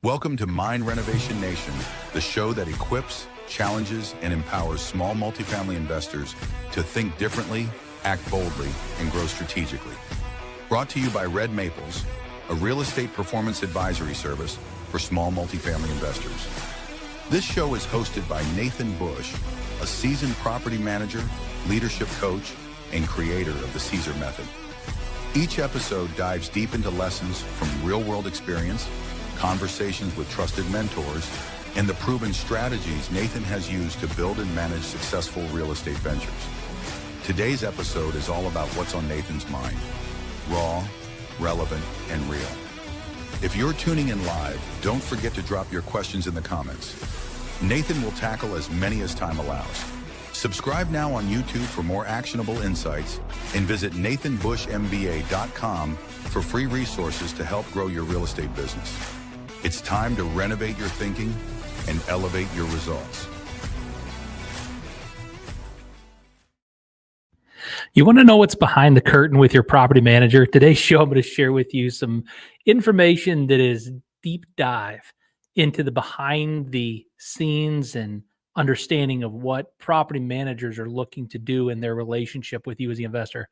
Welcome to Mind Renovation Nation, the show that equips, challenges, and empowers small multifamily investors to think differently, act boldly, and grow strategically. Brought to you by Red Maples, a real estate performance advisory service for small multifamily investors. This show is hosted by Nathan Bush, a seasoned property manager, leadership coach, and creator of the Caesar Method. Each episode dives deep into lessons from real-world experience, conversations with trusted mentors, and the proven strategies Nathan has used to build and manage successful real estate ventures. Today's episode is all about what's on Nathan's mind, raw, relevant, and real. If you're tuning in live, don't forget to drop your questions in the comments. Nathan will tackle as many as time allows. Subscribe now on YouTube for more actionable insights and visit nathanbushmba.com for free resources to help grow your real estate business. It's time to renovate your thinking and elevate your results. You want to know what's behind the curtain with your property manager? Today's show, I'm going to share with you some information that is deep dive into the behind the scenes and understanding of what property managers are looking to do in their relationship with you as the investor.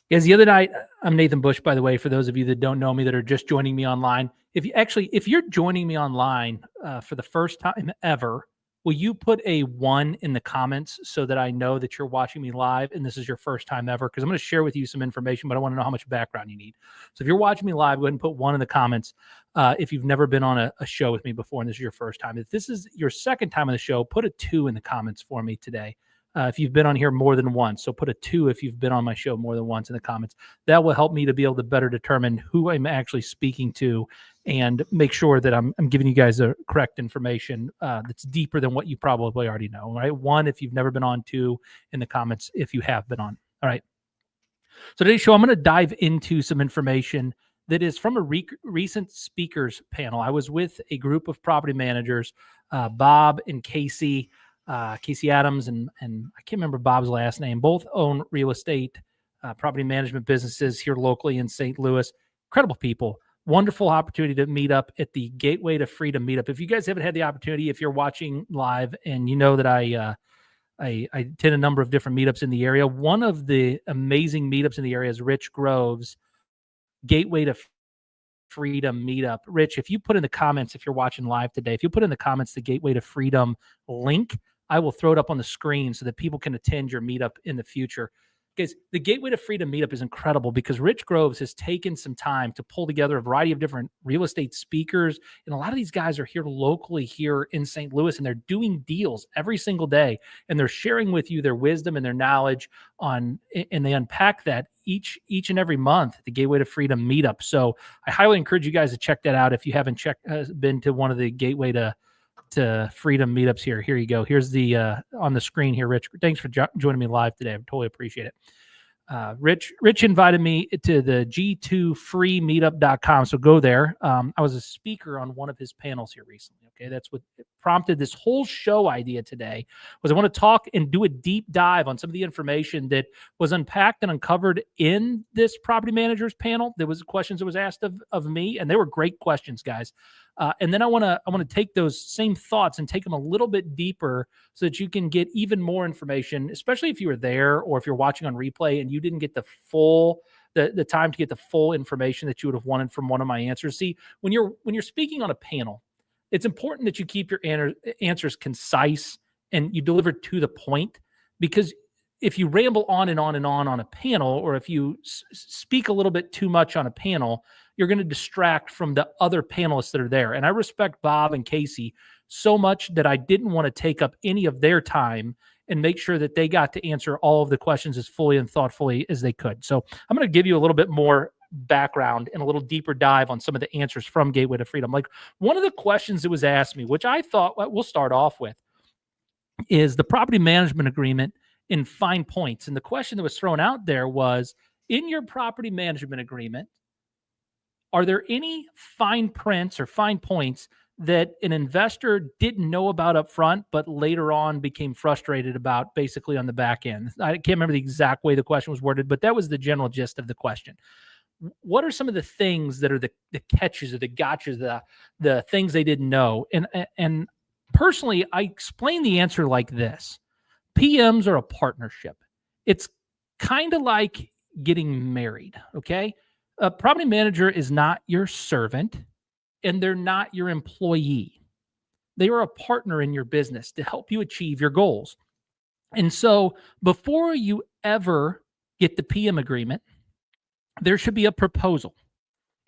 Because the other night, I'm Nathan Bush, by the way, for those of you that don't know me that are just joining me online. If you're joining me online for the first time ever, will you put a 1 in the comments so that I know that you're watching me live and this is your first time ever? Because I'm going to share with you some information, but I want to know how much background you need. So if you're watching me live, go ahead and put 1 in the comments if you've never been on a show with me before and this is your first time. If this is your second time on the show, put a 2 in the comments for me today. If you've been on here more than once. So put a 2 if you've been on my show more than once in the comments. That will help me to be able to better determine who I'm actually speaking to and make sure that I'm giving you guys the correct information that's deeper than what you probably already know. All right. 1 if you've never been on, 2 in the comments if you have been on. All right. So today's show, I'm going to dive into some information that is from a recent speakers panel. I was with a group of property managers, Bob and Casey Adams, and I can't remember Bob's last name. Both own real estate, property management businesses here locally in St. Louis. Incredible people. Wonderful opportunity to meet up at the Gateway to Freedom meetup. If you guys haven't had the opportunity, if you're watching live and you know that I attend a number of different meetups in the area, one of the amazing meetups in the area is Rich Grove's Gateway to Freedom meetup. Rich, if you put in the comments, if you're watching live today, if you put in the comments the Gateway to Freedom link, I will throw it up on the screen so that people can attend your meetup in the future. Guys, the Gateway to Freedom meetup is incredible because Rich Groves has taken some time to pull together a variety of different real estate speakers. And a lot of these guys are here locally here in St. Louis, and they're doing deals every single day. And they're sharing with you their wisdom and their knowledge and they unpack that each and every month at the Gateway to Freedom meetup. So I highly encourage you guys to check that out if you haven't been to one of the Gateway to Freedom meetups here. Here you go. Here's the on the screen here, Rich. Thanks for joining me live today. I totally appreciate it. Rich invited me to the G2freemeetup.com. So go there. I was a speaker on one of his panels here recently. Okay. That's what prompted this whole show idea today was I want to talk and do a deep dive on some of the information that was unpacked and uncovered in this property managers panel. There was questions that was asked of me, and they were great questions, guys. And then I want to take those same thoughts and take them a little bit deeper so that you can get even more information, especially if you were there or if you're watching on replay and you didn't get the time to get the full information that you would have wanted from one of my answers. See, when you're speaking on a panel, it's important that you keep your answers concise and you deliver to the point, because if you ramble on and on and on a panel, or if you speak a little bit too much on a panel, you're going to distract from the other panelists that are there. And I respect Bob and Casey so much that I didn't want to take up any of their time and make sure that they got to answer all of the questions as fully and thoughtfully as they could. So I'm going to give you a little bit more background and a little deeper dive on some of the answers from Gateway to Freedom. Like one of the questions that was asked me, which I thought we'll start off with, is the property management agreement in fine points. And the question that was thrown out there was, in your property management agreement, are there any fine prints or fine points that an investor didn't know about up front, but later on became frustrated about basically on the back end? I can't remember the exact way the question was worded, but that was the general gist of the question. what are some of the things that are the catches or the gotchas, the things they didn't know? And personally, I explain the answer like this. PMs are a partnership. It's kind of like getting married, okay? A property manager is not your servant and they're not your employee. They are a partner in your business to help you achieve your goals. And so before you ever get the PM agreement, there should be a proposal.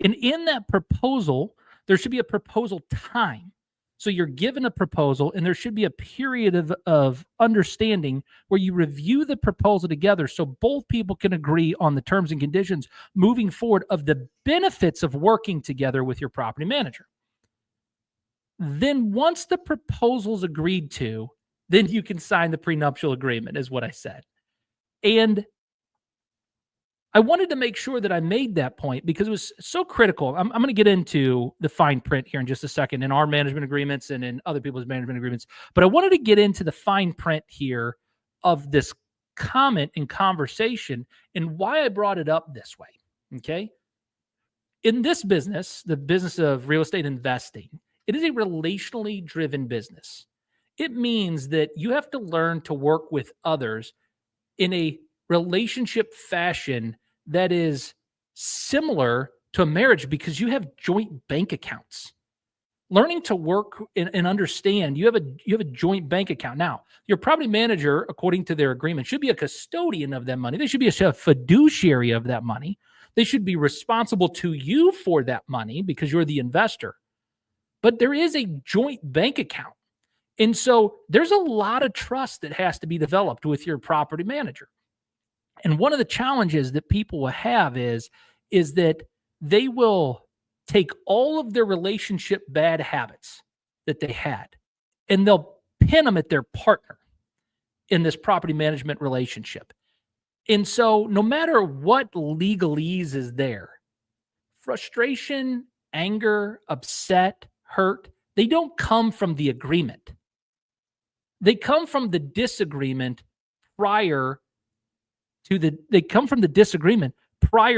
And in that proposal, there should be a proposal time. So you're given a proposal, and there should be a period of understanding where you review the proposal together so both people can agree on the terms and conditions moving forward of the benefits of working together with your property manager. Then once the proposal's agreed to, then you can sign the prenuptial agreement, is what I said. And I wanted to make sure that I made that point because it was so critical. I'm going to get into the fine print here in just a second in our management agreements and in other people's management agreements. But I wanted to get into the fine print here of this comment and conversation and why I brought it up this way. Okay. In this business, the business of real estate investing, it is a relationally driven business. It means that you have to learn to work with others in a relationship fashion that is similar to a marriage because you have joint bank accounts. Learning to work and understand, you have a joint bank account. Now, your property manager, according to their agreement, should be a custodian of that money. They should be a fiduciary of that money. They should be responsible to you for that money because you're the investor. But there is a joint bank account. And so there's a lot of trust that has to be developed with your property manager. And one of the challenges that people will have is that they will take all of their relationship bad habits that they had, and they'll pin them at their partner in this property management relationship. And so no matter what legalese is there, frustration, anger, upset, hurt, they don't come from the agreement. They come from the disagreement prior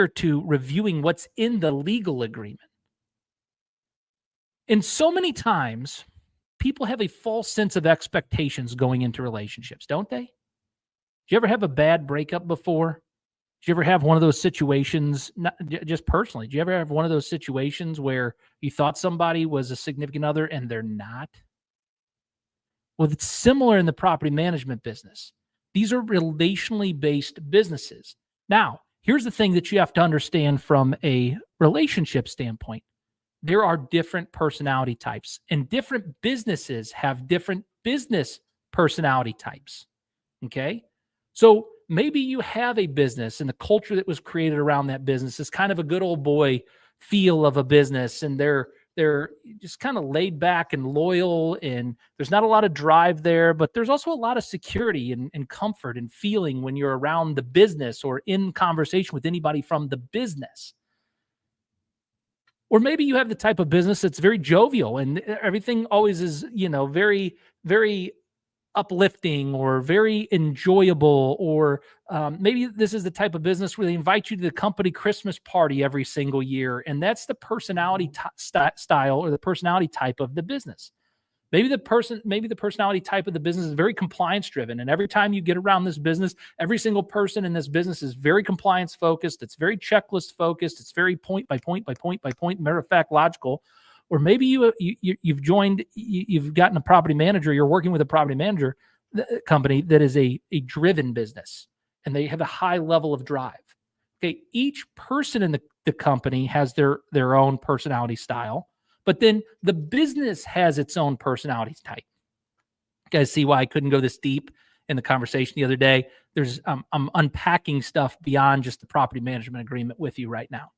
to reviewing what's in the legal agreement. And so many times, people have a false sense of expectations going into relationships, don't they? Did you ever have a bad breakup before? Did you ever have one of those situations, not just personally, did you ever have one of those situations where you thought somebody was a significant other and they're not? Well, it's similar in the property management business. These are relationally based businesses. Now, here's the thing that you have to understand from a relationship standpoint. There are different personality types, and different businesses have different business personality types. Okay? So maybe you have a business and the culture that was created around that business is kind of a good old boy feel of a business, and they're just kind of laid back and loyal, and there's not a lot of drive there, but there's also a lot of security and comfort and feeling when you're around the business or in conversation with anybody from the business. Or maybe you have the type of business that's very jovial and everything always is, very, very uplifting or very enjoyable. Or maybe this is the type of business where they invite you to the company Christmas party every single year. And that's the personality style or the personality type of the business. Maybe the personality type of the business is very compliance driven. And every time you get around this business, every single person in this business is very compliance focused. It's very checklist focused. It's very point by point by point by point, matter of fact, logical. Or maybe you've gotten a property manager, you're working with a property manager company that is a driven business and they have a high level of drive. Okay. Each person in the company has their own personality style. But then the business has its own personality type. You guys see why I couldn't go this deep in the conversation the other day? I'm unpacking stuff beyond just the property management agreement with you right now.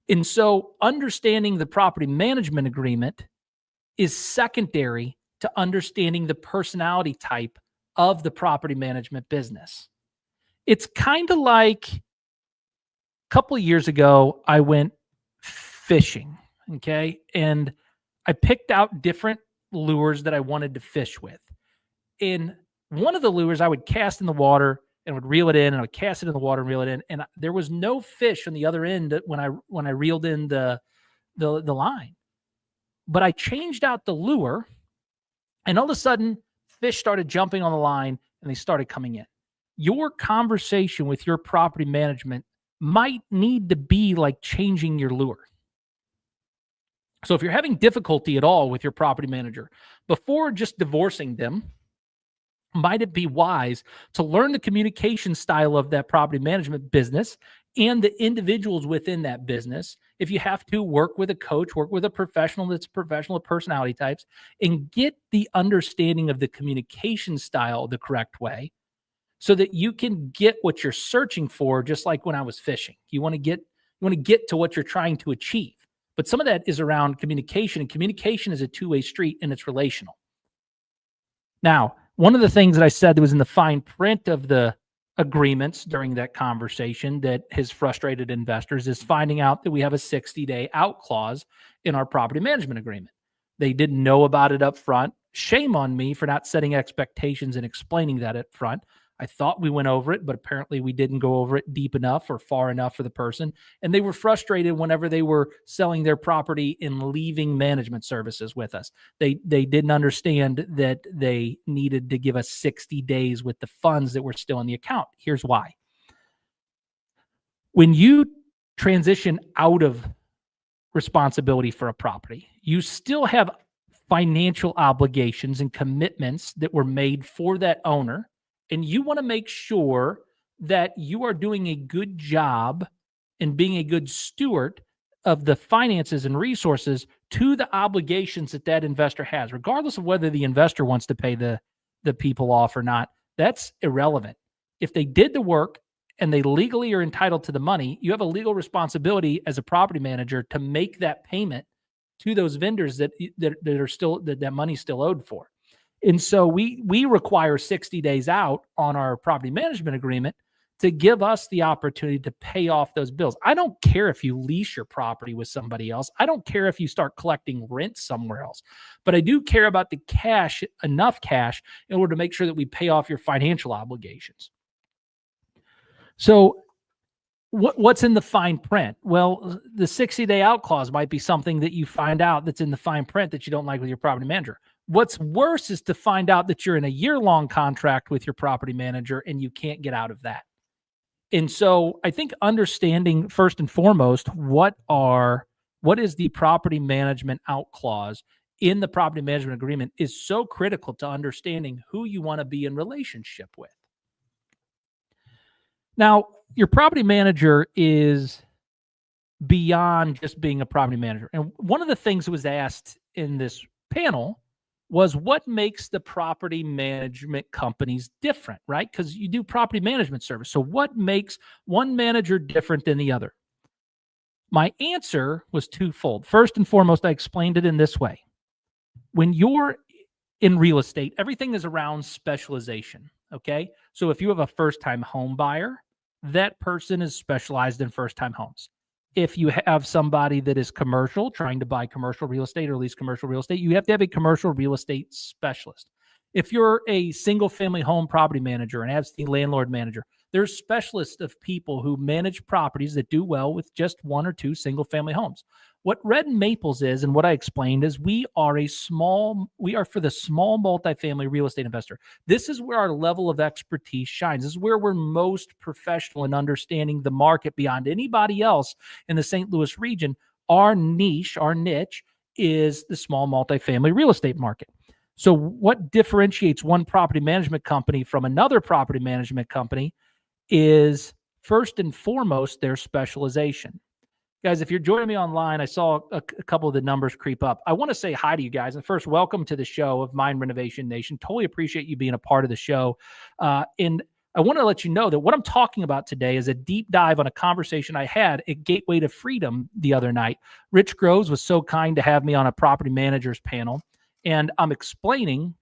And so understanding the property management agreement is secondary to understanding the personality type of the property management business. It's kind of like a couple of years ago, I went fishing. Okay. And I picked out different lures that I wanted to fish with. And one of the lures I would cast in the water and would reel it in, and I would cast it in the water and reel it in. And there was no fish on the other end when I reeled in the line. But I changed out the lure, and all of a sudden, fish started jumping on the line and they started coming in. Your conversation with your property management might need to be like changing your lure. So if you're having difficulty at all with your property manager, before just divorcing them, might it be wise to learn the communication style of that property management business and the individuals within that business? If you have to, work with a coach, work with a professional that's professional of personality types, and get the understanding of the communication style the correct way so that you can get what you're searching for, just like when I was fishing. You want to get to what you're trying to achieve. But some of that is around communication, and communication is a two-way street, and it's relational. Now, one of the things that I said that was in the fine print of the agreements during that conversation that has frustrated investors is finding out that we have a 60-day out clause in our property management agreement. They didn't know about it up front. Shame on me for not setting expectations and explaining that up front. I thought we went over it, but apparently we didn't go over it deep enough or far enough for the person. And they were frustrated whenever they were selling their property and leaving management services with us. They didn't understand that they needed to give us 60 days with the funds that were still in the account. Here's why. When you transition out of responsibility for a property, you still have financial obligations and commitments that were made for that owner. And you want to make sure that you are doing a good job and being a good steward of the finances and resources to the obligations that that investor has, regardless of whether the investor wants to pay the people off or not. That's irrelevant. If they did the work and they legally are entitled to the money, you have a legal responsibility as a property manager to make that payment to those vendors that are still that money's still owed for. And so we require 60 days out on our property management agreement to give us the opportunity to pay off those bills. I don't care if you lease your property with somebody else. I don't care if you start collecting rent somewhere else. But I do care about the cash, enough cash, in order to make sure that we pay off your financial obligations. So what's in the fine print? Well, the 60-day out clause might be something that you find out that's in the fine print that you don't like with your property manager. What's worse is to find out that you're in a year-long contract with your property manager and you can't get out of that. And so I think understanding first and foremost what is the property management out clause in the property management agreement is so critical to understanding who you want to be in relationship with. Now, your property manager is beyond just being a property manager. And one of the things that was asked in this panel was what makes the property management companies different, right? Because you do property management service. So what makes one manager different than the other? My answer was twofold. First and foremost, I explained it in this way. When you're in real estate, everything is around specialization, okay? So if you have a first-time home buyer, that person is specialized in first-time homes. If you have somebody that is commercial, trying to buy commercial real estate or lease commercial real estate, you have to have a commercial real estate specialist. If you're a single family home property manager, an absentee landlord manager, there's specialists of people who manage properties that do well with just one or two single family homes. What Red Maples is, and what I explained, is we are for the small multifamily real estate investor. This is where our level of expertise shines. This is where we're most professional in understanding the market beyond anybody else in the St. Louis region. Our niche is the small multifamily real estate market. So what differentiates one property management company from another property management company is first and foremost their specialization. Guys, if you're joining me online, I saw a couple of the numbers creep up. I want to say hi to you guys. And first, welcome to the show of Mind Renovation Nation. Totally appreciate you being a part of the show. And I want to let you know that what I'm talking about today is a deep dive on a conversation I had at Gateway to Freedom the other night. Rich Groves was so kind to have me on a property managers panel. And I'm explaining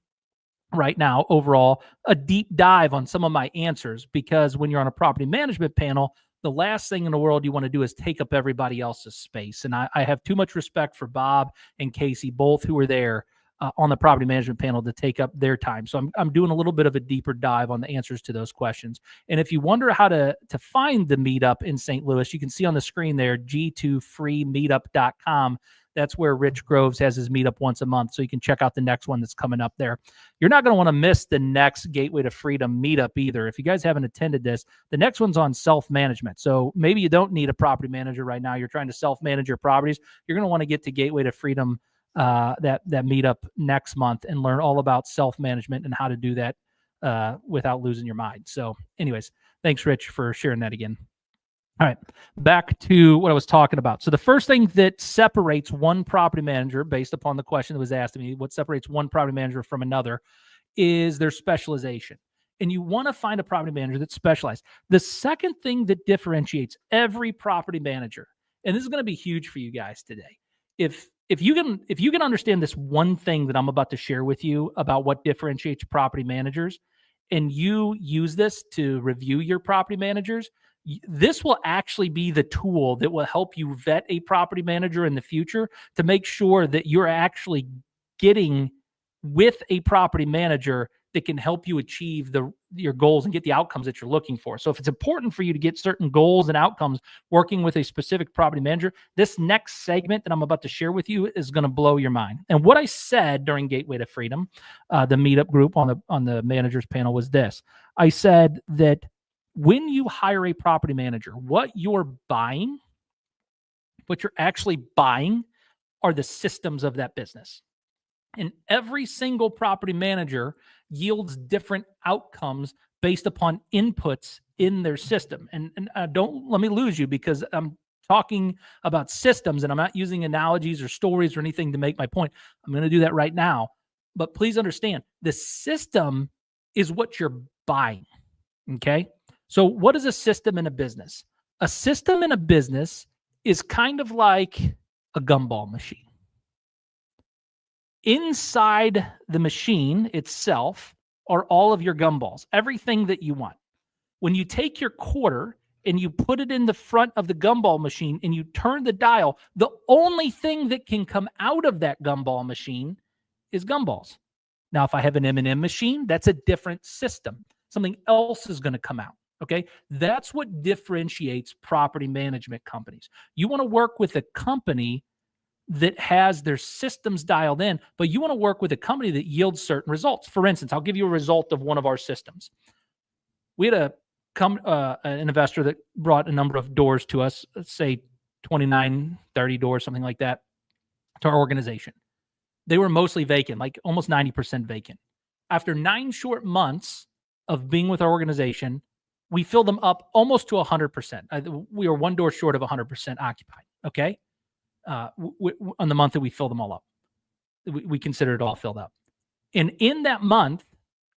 right now, overall, a deep dive on some of my answers, because when you're on a property management panel, the last thing in the world you want to do is take up everybody else's space. And I have too much respect for Bob and Casey, both who were there, on the property management panel to take up their time. So I'm doing a little bit of a deeper dive on the answers to those questions. And if you wonder how to find the meetup in St. Louis, you can see on the screen there, g2freemeetup.com. That's where Rich Groves has his meetup once a month. So you can check out the next one that's coming up there. You're not going to want to miss the next Gateway to Freedom meetup either. If you guys haven't attended this, the next one's on self-management. So maybe you don't need a property manager right now. You're trying to self-manage your properties. You're going to want to get to Gateway to Freedom, that meetup next month, and learn all about self-management and how to do that without losing your mind. So anyways, thanks, Rich, for sharing that again. All right, back to what I was talking about. So the first thing that separates one property manager, based upon the question that was asked of me, what separates one property manager from another is their specialization. And you want to find a property manager that's specialized. The second thing that differentiates every property manager, and this is going to be huge for you guys today, if you can understand this one thing that I'm about to share with you about what differentiates property managers, and you use this to review your property managers, this will actually be the tool that will help you vet a property manager in the future to make sure that you're actually getting with a property manager that can help you achieve your goals and get the outcomes that you're looking for. So if it's important for you to get certain goals and outcomes working with a specific property manager, this next segment that I'm about to share with you is going to blow your mind. And what I said during Gateway to Freedom, the meetup group on the managers panel, was this. I said that when you hire a property manager, what you're actually buying are the systems of that business. And every single property manager yields different outcomes based upon inputs in their system. And don't let me lose you, because I'm talking about systems and I'm not using analogies or stories or anything to make my point. I'm going to do that right now. But please understand, the system is what you're buying. Okay? So what is a system in a business? A system in a business is kind of like a gumball machine. Inside the machine itself are all of your gumballs, everything that you want. When you take your quarter and you put it in the front of the gumball machine and you turn the dial, the only thing that can come out of that gumball machine is gumballs. Now, if I have an M&M machine, that's a different system. Something else is going to come out. Okay, that's what differentiates property management companies. You want to work with a company that has their systems dialed in, but you want to work with a company that yields certain results. For instance, I'll give you a result of one of our systems. We had an investor that brought a number of doors to us, let's say 29, 30 doors, something like that, to our organization. They were mostly vacant, like almost 90% vacant. After 9 short months of being with our organization, we filled them up almost to 100%. We were 1 door short of 100% occupied. Okay. On the month that we filled them all up, we considered it all filled up. And in that month,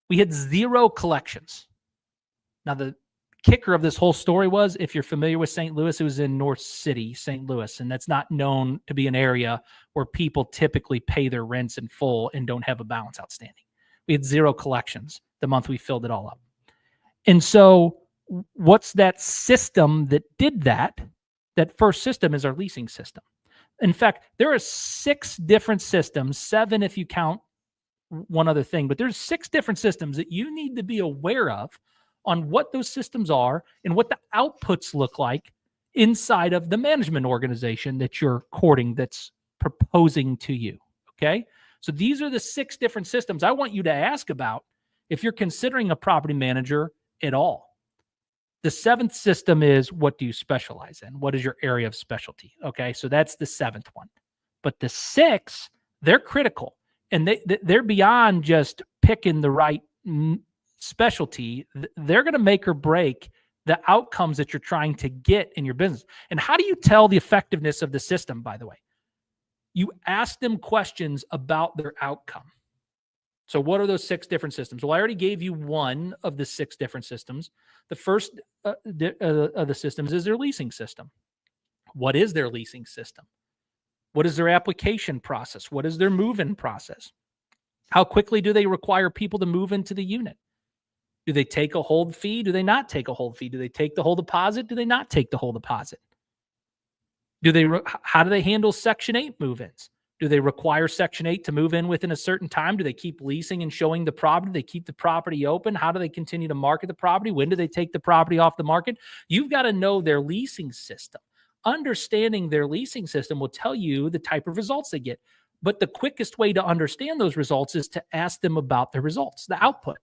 we had 0 collections. Now, the kicker of this whole story was, if you're familiar with St. Louis, it was in North City, St. Louis, and that's not known to be an area where people typically pay their rents in full and don't have a balance outstanding. We had 0 collections the month we filled it all up. And so what's that system that did that? That first system is our leasing system. In fact, there are 6 different systems, 7 if you count one other thing, but there's 6 different systems that you need to be aware of on what those systems are and what the outputs look like inside of the management organization that you're courting, that's proposing to you. Okay. So these are the 6 different systems I want you to ask about if you're considering a property manager at all. The 7th system is, what do you specialize in? What is your area of specialty? Okay, so that's the 7th one. But the 6, they're critical. And they're beyond just picking the right specialty. They're going to make or break the outcomes that you're trying to get in your business. And how do you tell the effectiveness of the system, by the way? You ask them questions about their outcome. So what are those 6 different systems? Well, I already gave you one of the 6 different systems. The first of the systems is their leasing system. What is their leasing system? What is their application process? What is their move-in process? How quickly do they require people to move into the unit? Do they take a hold fee? Do they not take a hold fee? Do they take the whole deposit? Do they not take the whole deposit? How do they handle Section 8 move-ins? Do they require Section 8 to move in within a certain time? Do they keep leasing and showing the property? Do they keep the property open? How do they continue to market the property? When do they take the property off the market? You've got to know their leasing system. Understanding their leasing system will tell you the type of results they get. But the quickest way to understand those results is to ask them about the results, the output.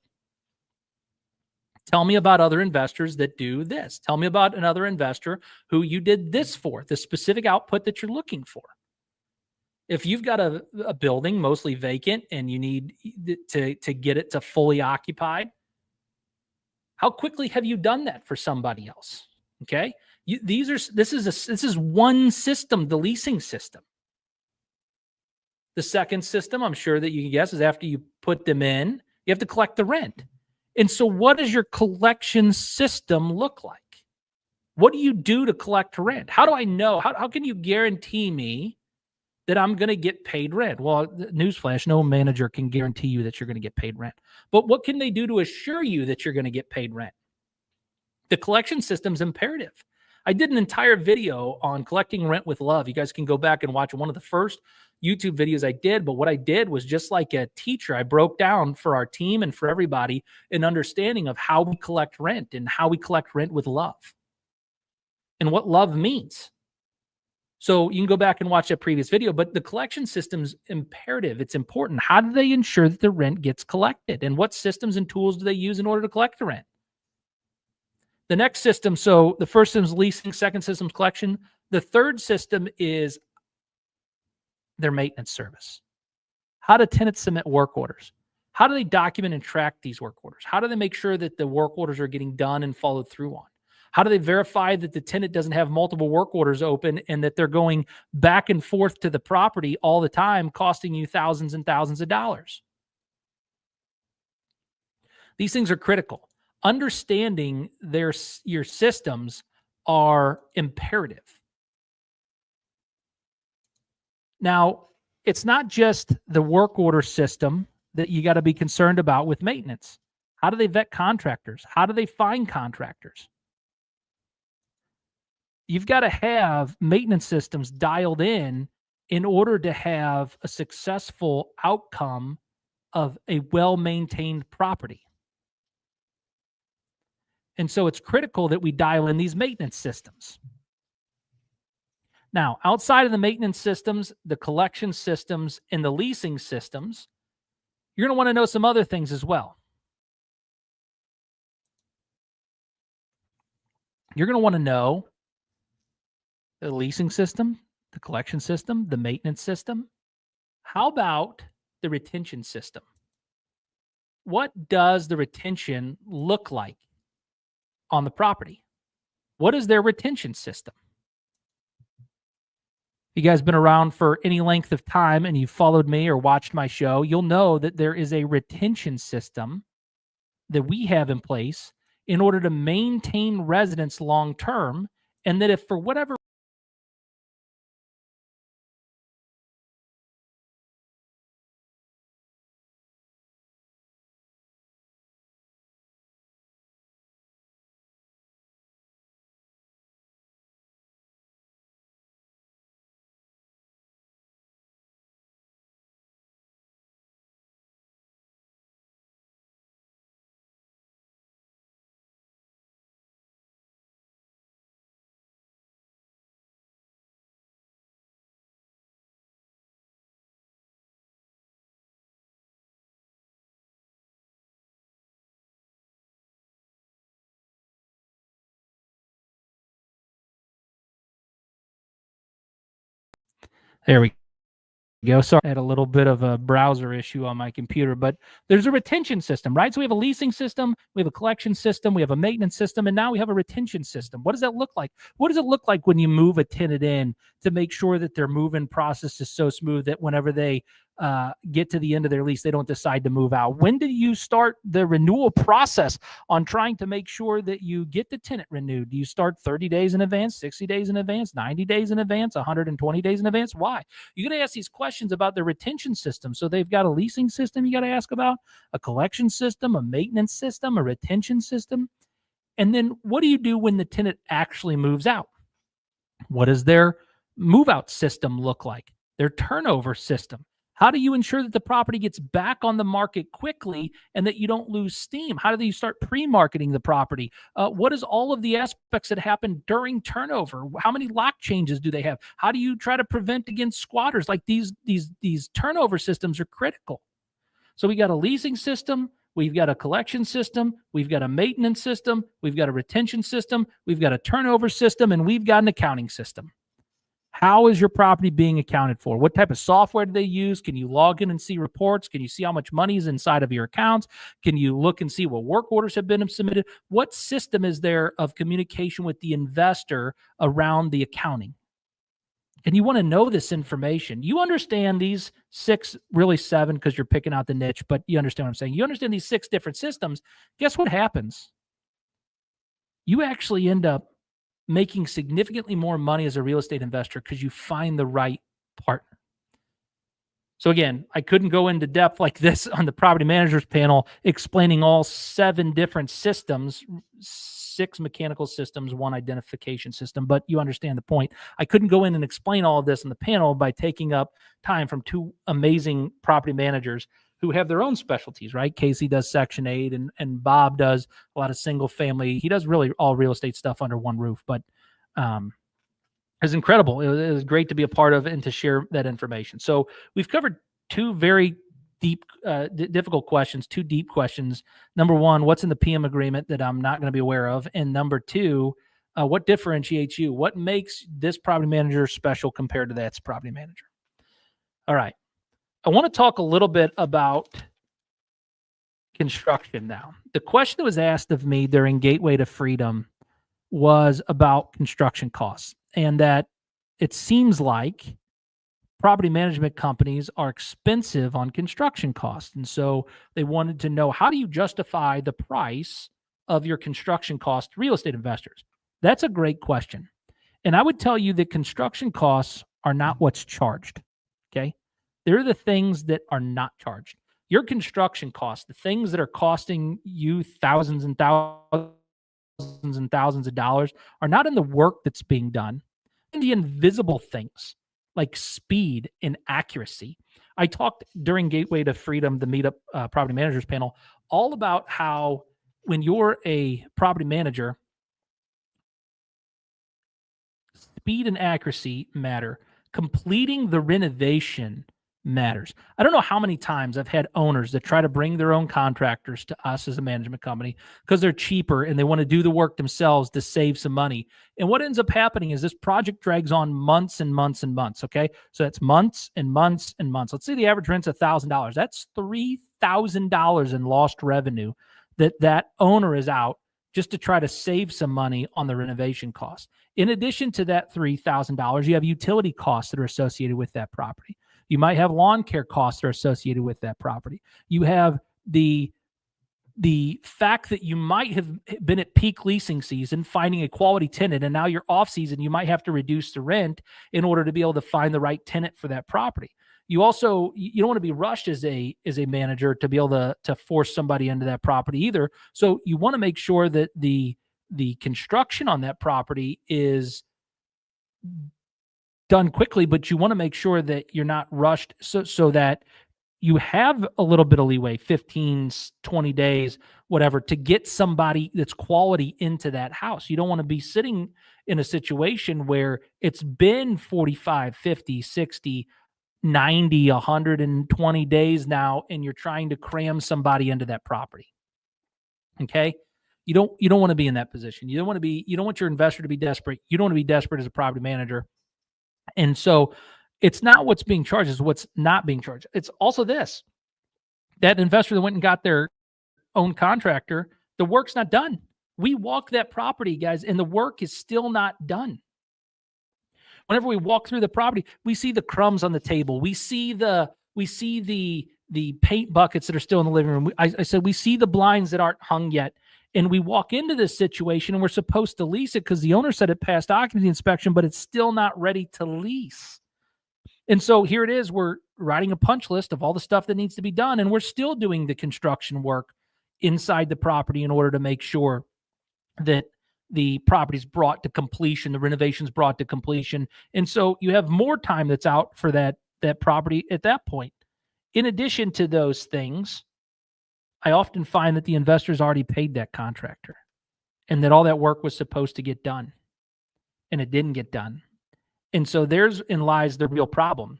Tell me about other investors that do this. Tell me about another investor who you did this for, the specific output that you're looking for. If you've got a building mostly vacant and you need to get it to fully occupied, how quickly have you done that for somebody else? Okay, this is one system, the leasing system. The second system, I'm sure that you can guess, is after you put them in, you have to collect the rent. And so, what does your collection system look like? What do you do to collect rent? How do I know? How can you guarantee me that I'm going to get paid rent? Well, newsflash, no manager can guarantee you that you're going to get paid rent. But what can they do to assure you that you're going to get paid rent? The collection system's imperative. I did an entire video on collecting rent with love. You guys can go back and watch one of the first YouTube videos I did. But what I did was just like a teacher, I broke down for our team and for everybody an understanding of how we collect rent and how we collect rent with love and what love means. So you can go back and watch that previous video, but the collection system's imperative. It's important. How do they ensure that the rent gets collected? And what systems and tools do they use in order to collect the rent? The next system, so the first system is leasing, second system is collection. The third system is their maintenance service. How do tenants submit work orders? How do they document and track these work orders? How do they make sure that the work orders are getting done and followed through on? How do they verify that the tenant doesn't have multiple work orders open and that they're going back and forth to the property all the time, costing you thousands and thousands of dollars? These things are critical. Understanding your systems are imperative. Now, it's not just the work order system that you got to be concerned about with maintenance. How do they vet contractors? How do they find contractors? You've got to have maintenance systems dialed in order to have a successful outcome of a well-maintained property. And so it's critical that we dial in these maintenance systems. Now, outside of the maintenance systems, the collection systems, and the leasing systems, you're going to want to know some other things as well. You're going to want to know the leasing system, the collection system, the maintenance system. How about the retention system? What does the retention look like on the property? What is their retention system? If you guys been around for any length of time and you've followed me or watched my show, you'll know that there is a retention system that we have in place in order to maintain residents long term, and that if for whatever there we go. Sorry, I had a little bit of a browser issue on my computer, but there's a retention system, right? So we have a leasing system, we have a collection system, we have a maintenance system, and now we have a retention system. What does that look like? What does it look like when you move a tenant in to make sure that their move-in process is so smooth that whenever they get to the end of their lease, they don't decide to move out? When do you start the renewal process on trying to make sure that you get the tenant renewed? Do you start 30 days in advance, 60 days in advance, 90 days in advance, 120 days in advance? Why? You're going to ask these questions about the retention system. So they've got a leasing system you got to ask about, a collection system, a maintenance system, a retention system. And then what do you do when the tenant actually moves out? What does their move out system look like? their turnover system. How do you ensure that the property gets back on the market quickly and that you don't lose steam? How do you start pre-marketing the property? What is all of the aspects that happen during turnover? How many lock changes do they have? How do you try to prevent against squatters? Like these turnover systems are critical. So we got a leasing system, we've got a collection system, we've got a maintenance system, we've got a retention system, we've got a turnover system, and we've got an accounting system. How is your property being accounted for? What type of software do they use? Can you log in and see reports? Can you see how much money is inside of your accounts? Can you look and see what work orders have been submitted? What system is there of communication with the investor around the accounting? And you want to know this information. You understand these 6, really 7, because you're picking out the niche, but you understand what I'm saying. You understand these 6 different systems. Guess what happens? You actually end up making significantly more money as a real estate investor because you find the right partner. So again, I couldn't go into depth like this on the property managers panel, explaining all 7 different systems, 6 mechanical systems, 1 identification system, but you understand the point. I couldn't go in and explain all of this on the panel by taking up time from 2 amazing property managers who have their own specialties, right? Casey does Section 8 and Bob does a lot of single family. He does really all real estate stuff under one roof, but it's incredible. It was great to be a part of and to share that information. So we've covered 2 very deep, difficult questions, 2 deep questions. Number 1, what's in the PM agreement that I'm not going to be aware of? And number 2, what differentiates you? What makes this property manager special compared to that property manager? All right. I want to talk a little bit about construction now. The question that was asked of me during Gateway to Freedom was about construction costs, and that it seems like property management companies are expensive on construction costs. And so they wanted to know, how do you justify the price of your construction cost to real estate investors? That's a great question. And I would tell you that construction costs are not what's charged. Okay. They're the things that are not charged. Your construction costs, the things that are costing you thousands and thousands of dollars, are not in the work that's being done, in the invisible things like speed and accuracy. I talked during Gateway to Freedom, the Meetup Property Managers panel, all about how when you're a property manager, speed and accuracy matter. Completing the renovation matters. I don't know how many times I've had owners that try to bring their own contractors to us as a management company because they're cheaper and they want to do the work themselves to save some money. And what ends up happening is this project drags on months and months and months. Okay. So that's months and months and months. Let's say the average rent's $1,000. That's $3,000 in lost revenue that owner is out just to try to save some money on the renovation cost. In addition to that $3,000, you have utility costs that are associated with that property. You might have lawn care costs that are associated with that property. You have the fact that you might have been at peak leasing season, finding a quality tenant, and now you're off season, you might have to reduce the rent in order to be able to find the right tenant for that property. You also, you don't want to be rushed as a manager to be able to force somebody into that property either. So you want to make sure that the construction on that property is done quickly, but you want to make sure that you're not rushed so that you have a little bit of leeway, 15, 20 days, whatever, to get somebody that's quality into that house. You don't want to be sitting in a situation where it's been 45, 50, 60, 90, 120 days now, and you're trying to cram somebody into that property. Okay? You don't want to be in that position. You don't want your investor to be desperate. You don't want to be desperate as a property manager. And so it's not what's being charged, it's what's not being charged. It's also this: that investor that went and got their own contractor, the work's not done. We walk that property, guys, and the work is still not done. Whenever we walk through the property, we see the crumbs on the table. We see the paint buckets that are still in the living room. I said, we see the blinds that aren't hung yet. And we walk into this situation and we're supposed to lease it because the owner said it passed occupancy inspection, but it's still not ready to lease. And so here it is. We're writing a punch list of all the stuff that needs to be done. And we're still doing the construction work inside the property in order to make sure that the property's brought to completion, the renovation's brought to completion. And so you have more time that's out for that that property at that point. In addition to those things, I often find that the investor's already paid that contractor and that all that work was supposed to get done and it didn't get done. And so therein lies the real problem.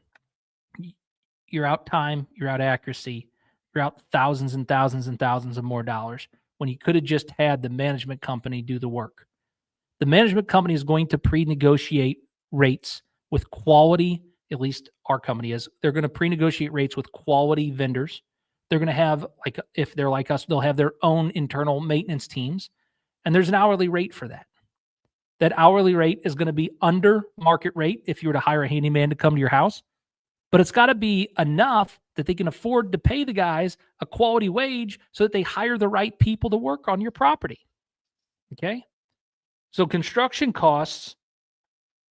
You're out time, you're out accuracy, you're out thousands and thousands and thousands of more dollars when you could have just had the management company do the work. The management company is going to pre-negotiate rates with quality, at least our company is. They're going to pre-negotiate rates with quality vendors. They're going to have, like, if they're like us, they'll have their own internal maintenance teams. And there's an hourly rate for that. That hourly rate is going to be under market rate if you were to hire a handyman to come to your house. But it's got to be enough that they can afford to pay the guys a quality wage so that they hire the right people to work on your property. Okay? So construction costs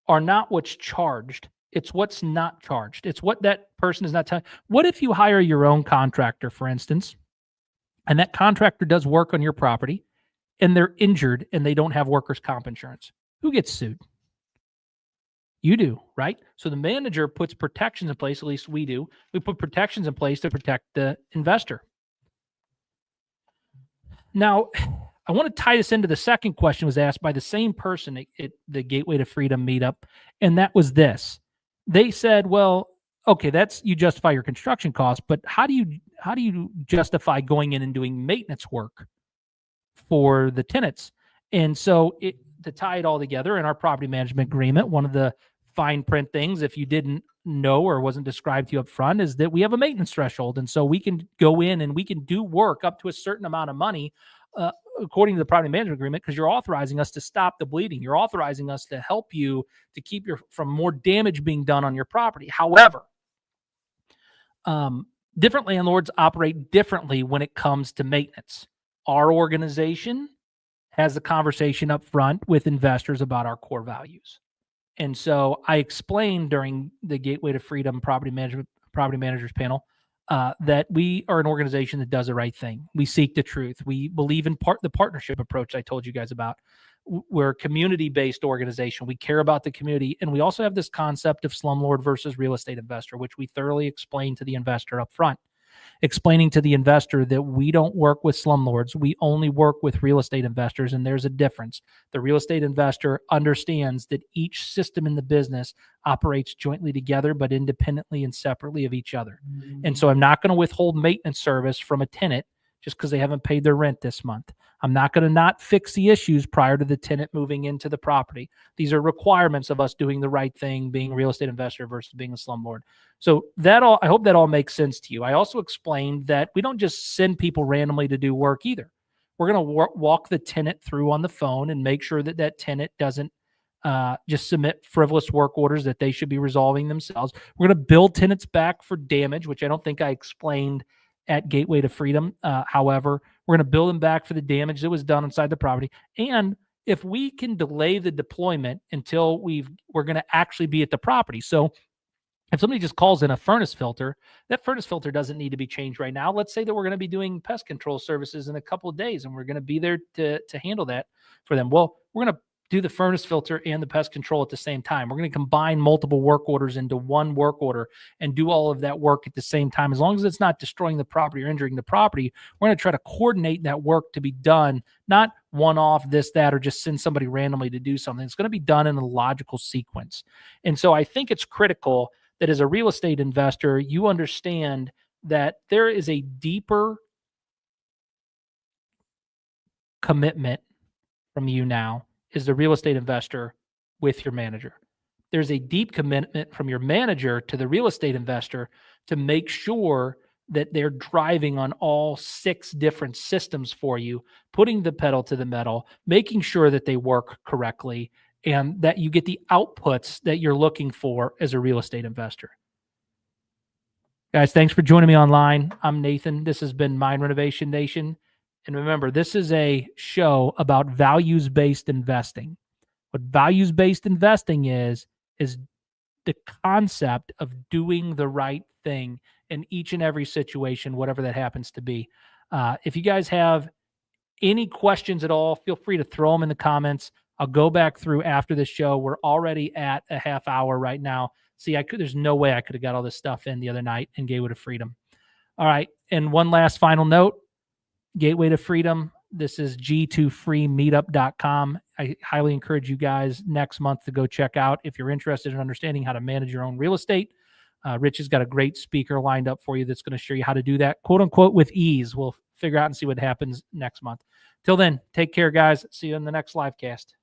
are not what's charged. It's what's not charged. It's what that person is not telling. What if you hire your own contractor, for instance, and that contractor does work on your property and they're injured and they don't have workers' comp insurance? Who gets sued? You do, right? So the manager puts protections in place, at least we do. We put protections in place to protect the investor. Now, I want to tie this into the second question was asked by the same person at the Gateway to Freedom meetup, and that was this. They said, well, okay, that's you justify your construction costs, but how do you justify going in and doing maintenance work for the tenants? And so to tie it all together in our property management agreement, one of the fine print things, if you didn't know or wasn't described to you up front, is that we have a maintenance threshold. And so we can go in and we can do work up to a certain amount of money according to the property management agreement, because you're authorizing us to stop the bleeding. You're authorizing us to help you to keep from more damage being done on your property. However, different landlords operate differently when it comes to maintenance. Our organization has a conversation up front with investors about our core values. And so I explained during the Gateway to Freedom Property Managers panel that we are an organization that does the right thing. We seek the truth. We believe in the partnership approach I told you guys about. We're a community-based organization. We care about the community. And we also have this concept of slumlord versus real estate investor, which we thoroughly explain to the investor up front. Explaining to the investor that we don't work with slumlords. We only work with real estate investors, and there's a difference. The real estate investor understands that each system in the business operates jointly together, but independently and separately of each other. Mm-hmm. And so I'm not going to withhold maintenance service from a tenant just because they haven't paid their rent this month. I'm not going to not fix the issues prior to the tenant moving into the property. These are requirements of us doing the right thing, being a real estate investor versus being a slumlord. So I hope that all makes sense to you. I also explained that we don't just send people randomly to do work either. We're going to walk the tenant through on the phone and make sure that that tenant doesn't just submit frivolous work orders that they should be resolving themselves. We're going to bill tenants back for damage, which I don't think I explained at Gateway to Freedom. However, we're going to bill them back for the damage that was done inside the property. And if we can delay the deployment until we're going to actually be at the property. So if somebody just calls in a furnace filter, that furnace filter doesn't need to be changed right now. Let's say that we're going to be doing pest control services in a couple of days, and we're going to be there to handle that for them. Well, we're going to do the furnace filter and the pest control at the same time. We're going to combine multiple work orders into one work order and do all of that work at the same time. As long as it's not destroying the property or injuring the property, we're going to try to coordinate that work to be done, not one-off, this, that, or just send somebody randomly to do something. It's going to be done in a logical sequence. And so I think it's critical that as a real estate investor, you understand that there is a deeper commitment from you now as the real estate investor with your manager. There's a deep commitment from your manager to the real estate investor to make sure that they're driving on all 6 different systems for you, putting the pedal to the metal, making sure that they work correctly, and that you get the outputs that you're looking for as a real estate investor. Guys, thanks for joining me online. I'm Nathan. This has been Mind Renovation Nation. And remember, this is a show about values-based investing. What values-based investing is the concept of doing the right thing in each and every situation, whatever that happens to be. If you guys have any questions at all, feel free to throw them in the comments. I'll go back through after the show. We're already at a half hour right now. See, there's no way I could have got all this stuff in the other night in Gateway to Freedom. All right. And one last final note, Gateway to Freedom. This is g2freemeetup.com. I highly encourage you guys next month to go check out if you're interested in understanding how to manage your own real estate. Rich has got a great speaker lined up for you that's going to show you how to do that, quote unquote, with ease. We'll figure out and see what happens next month. Till then, take care, guys. See you in the next live cast.